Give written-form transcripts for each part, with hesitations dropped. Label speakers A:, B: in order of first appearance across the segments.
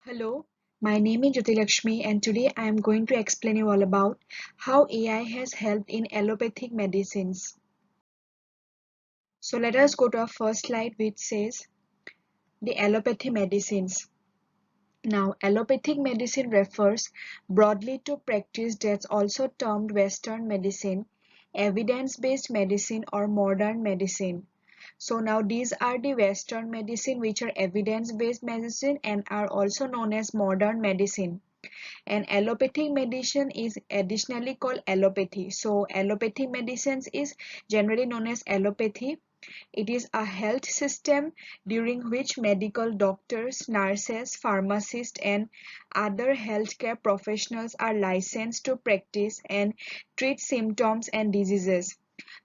A: Hello, my name is Jyotilakshmi and today I am going to explain you all about how AI has helped in allopathic medicines. So let us go to our first slide which says the allopathy medicines. Now, allopathic medicine refers broadly to practice that's also termed Western medicine, evidence-based medicine or modern medicine. So now these are the Western medicine which are evidence-based medicine and are also known as modern medicine. And allopathic medicine is additionally called allopathy. So allopathic medicines is generally known as allopathy. It is a health system during which medical doctors, nurses, pharmacists, and other healthcare professionals are licensed to practice and treat symptoms and diseases.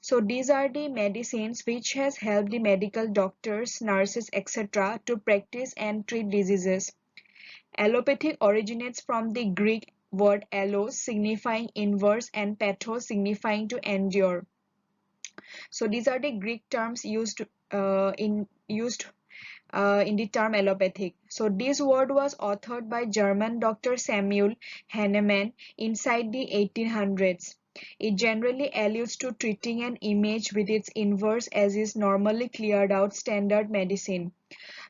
A: So these are the medicines which has helped the medical doctors, nurses, etc. to practice and treat diseases. Allopathy originates from the Greek word allos signifying inverse and pathos signifying to endure. So these are the Greek terms used in the term allopathic. So this word was authored by German Dr. Samuel Hahnemann inside the 1800s. It generally alludes to treating an image with its inverse as is normally cleared out standard medicine.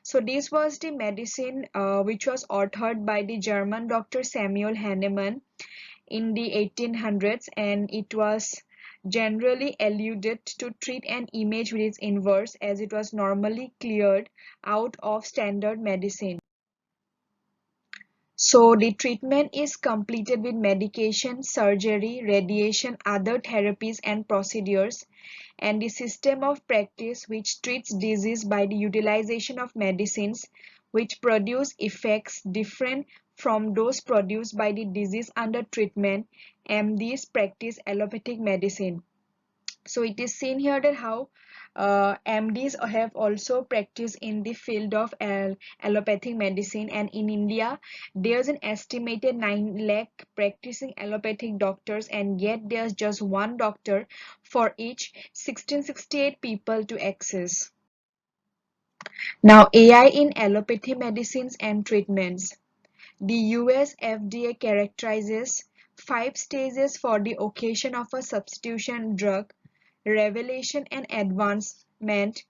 A: So this was the medicine which was authored by the German Dr. Samuel Hahnemann in the 1800s, and it was generally alluded to treat an image with its inverse as it was normally cleared out of standard medicine. So the treatment is completed with medication, surgery, radiation, other therapies and procedures, and the system of practice which treats disease by the utilization of medicines which produce effects different from those produced by the disease under treatment, and these practice allopathic medicine. So it is seen here that how MDs have also practiced in the field of allopathic medicine, and in India there's an estimated 9 lakh practicing allopathic doctors, and yet there's just one doctor for each 1668 people to access. Now, AI in allopathy medicines and treatments. The US FDA characterizes 5 stages for the occasion of a substitution drug: revelation and advancement,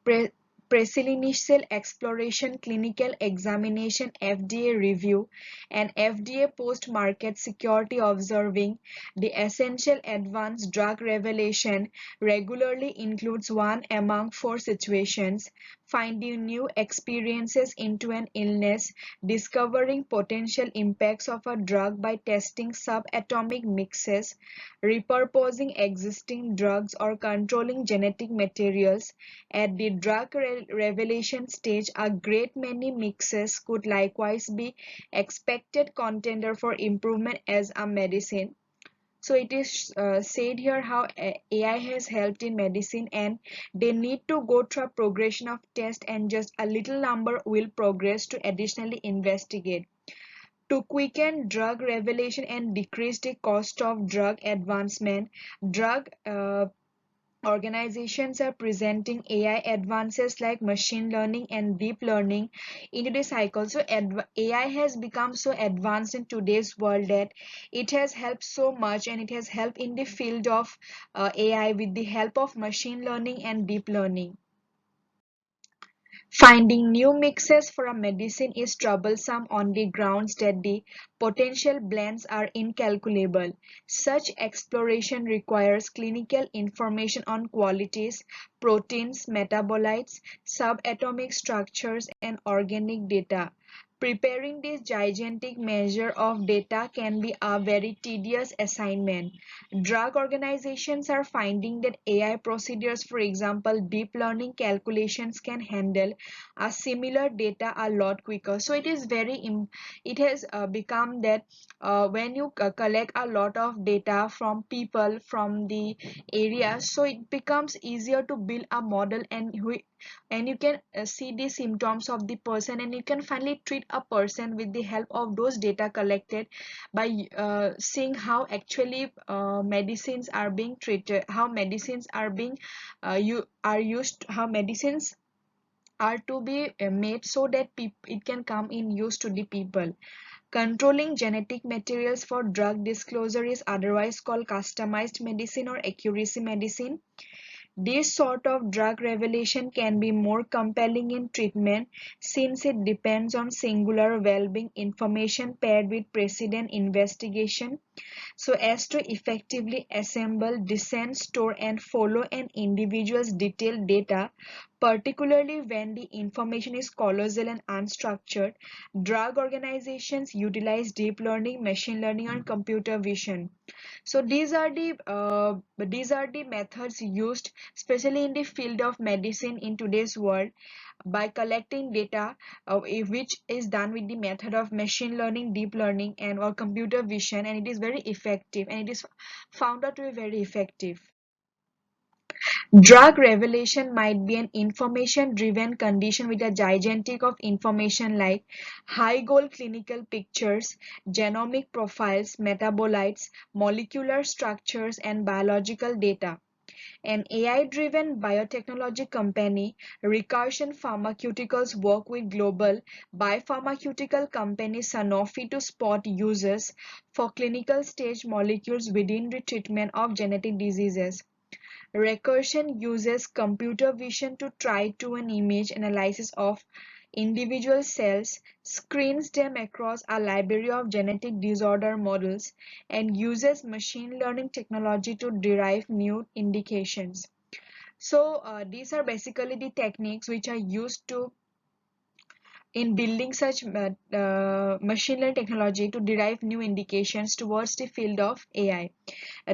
A: pre preclinical exploration, clinical examination, FDA review, and FDA post-market security. Observing the essential advanced drug revelation regularly includes one among 4 situations: finding new experiences into an illness, discovering potential impacts of a drug by testing subatomic mixes, repurposing existing drugs, or controlling genetic materials. At the drug revelation stage, a great many mixes could likewise be expected contender for improvement as a medicine. So it is said here how AI has helped in medicine, and they need to go through a progression of test, and just a little number will progress to additionally investigate. To quicken drug revelation and decrease the cost of drug advancement, drug organizations are presenting AI advances like machine learning and deep learning into the cycle. So AI has become so advanced in today's world that it has helped so much, and it has helped in the field of AI with the help of machine learning and deep learning. Finding new mixes for a medicine is troublesome on the grounds that the potential blends are incalculable. Such exploration requires clinical information on qualities, proteins, metabolites, subatomic structures, and organic data. Preparing this gigantic measure of data can be a very tedious assignment. Drug organizations are finding that AI procedures, for example, deep learning calculations, can handle a similar data a lot quicker. So it has become that when you collect a lot of data from people from the area, so it becomes easier to build a model, and you can see the symptoms of the person, and you can finally treat a person with the help of those data collected by seeing how actually medicines are being treated, how medicines are being you are used, how medicines are to be made so that it can come in use to the people. Controlling genetic materials for drug disclosure is otherwise called customized medicine or accuracy medicine. This sort of drug revelation can be more compelling in treatment since it depends on singular well-being information paired with precedent investigation so as to effectively assemble, descend, store, and follow an individual's detailed data, particularly when the information is colossal and unstructured. Drug organizations utilize deep learning, machine learning, and computer vision. So these are the methods used, especially in the field of medicine in today's world, by collecting data, which is done with the method of machine learning, deep learning, and or computer vision, and it is very effective, and it is found out to be very effective. Drug revelation might be an information-driven condition with a gigantic of information like high-goal clinical pictures, genomic profiles, metabolites, molecular structures, and biological data. An AI-driven biotechnology company, Recursion Pharmaceuticals, work with global biopharmaceutical company Sanofi to spot uses for clinical stage molecules within the treatment of genetic diseases. Recursion uses computer vision to try to an image analysis of individual cells, screens them across a library of genetic disorder models, and uses machine learning technology to derive new indications. So these are basically the techniques which are used to in building such machine learning technology to derive new indications towards the field of AI,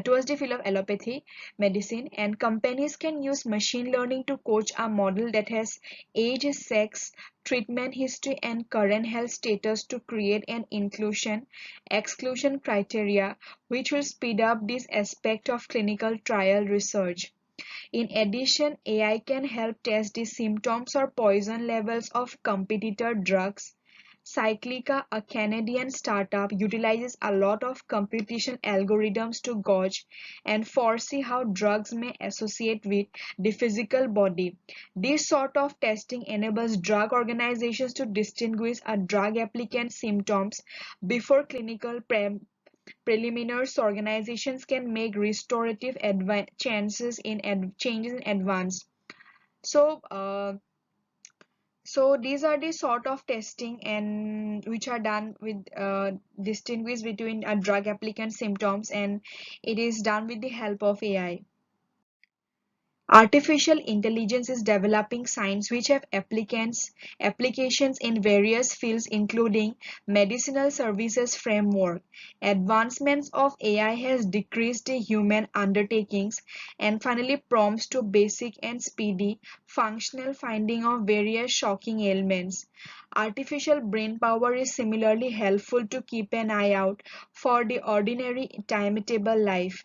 A: towards the field of allopathy medicine. And companies can use machine learning to coach a model that has age, sex, treatment history, and current health status to create an inclusion exclusion criteria which will speed up this aspect of clinical trial research. In addition, AI can help test the symptoms or poison levels of competitor drugs. Cyclica, a Canadian startup, utilizes a lot of computation algorithms to gauge and foresee how drugs may associate with the physical body. This sort of testing enables drug organizations to distinguish a drug applicant's symptoms before clinical preliminary organizations can make restorative changes in advance. So, so these are the sort of testing and which are done with distinguish between a drug applicant symptoms, and it is done with the help of AI. Artificial intelligence is developing science which have applications in various fields including medicinal services framework. Advancements of AI has decreased the human undertakings and finally prompts to basic and speedy functional finding of various shocking ailments. Artificial brain power is similarly helpful to keep an eye out for the ordinary timetable life.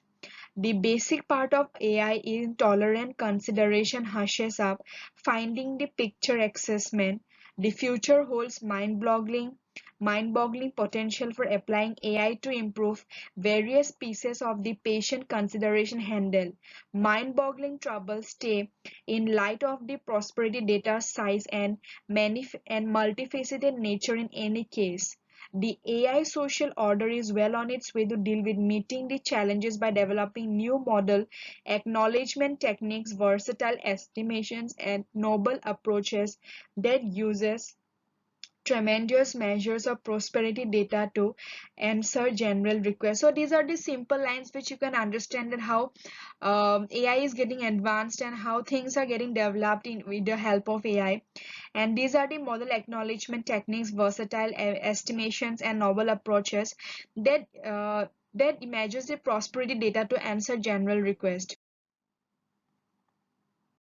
A: The basic part of AI is tolerant consideration hushes up, finding the picture assessment. The future holds mind-boggling potential for applying AI to improve various pieces of the patient consideration handle. Mind-boggling troubles stay in light of the prosperity data size and multifaceted nature in any case. The AI social order is well on its way to deal with meeting the challenges by developing new model acknowledgement techniques, versatile estimations, and novel approaches that uses tremendous measures of prosperity data to answer general requests. So these are the simple lines which you can understand that how AI is getting advanced and how things are getting developed with the help of AI. And these are the model acknowledgement techniques, versatile estimations, and novel approaches that that measures the prosperity data to answer general requests.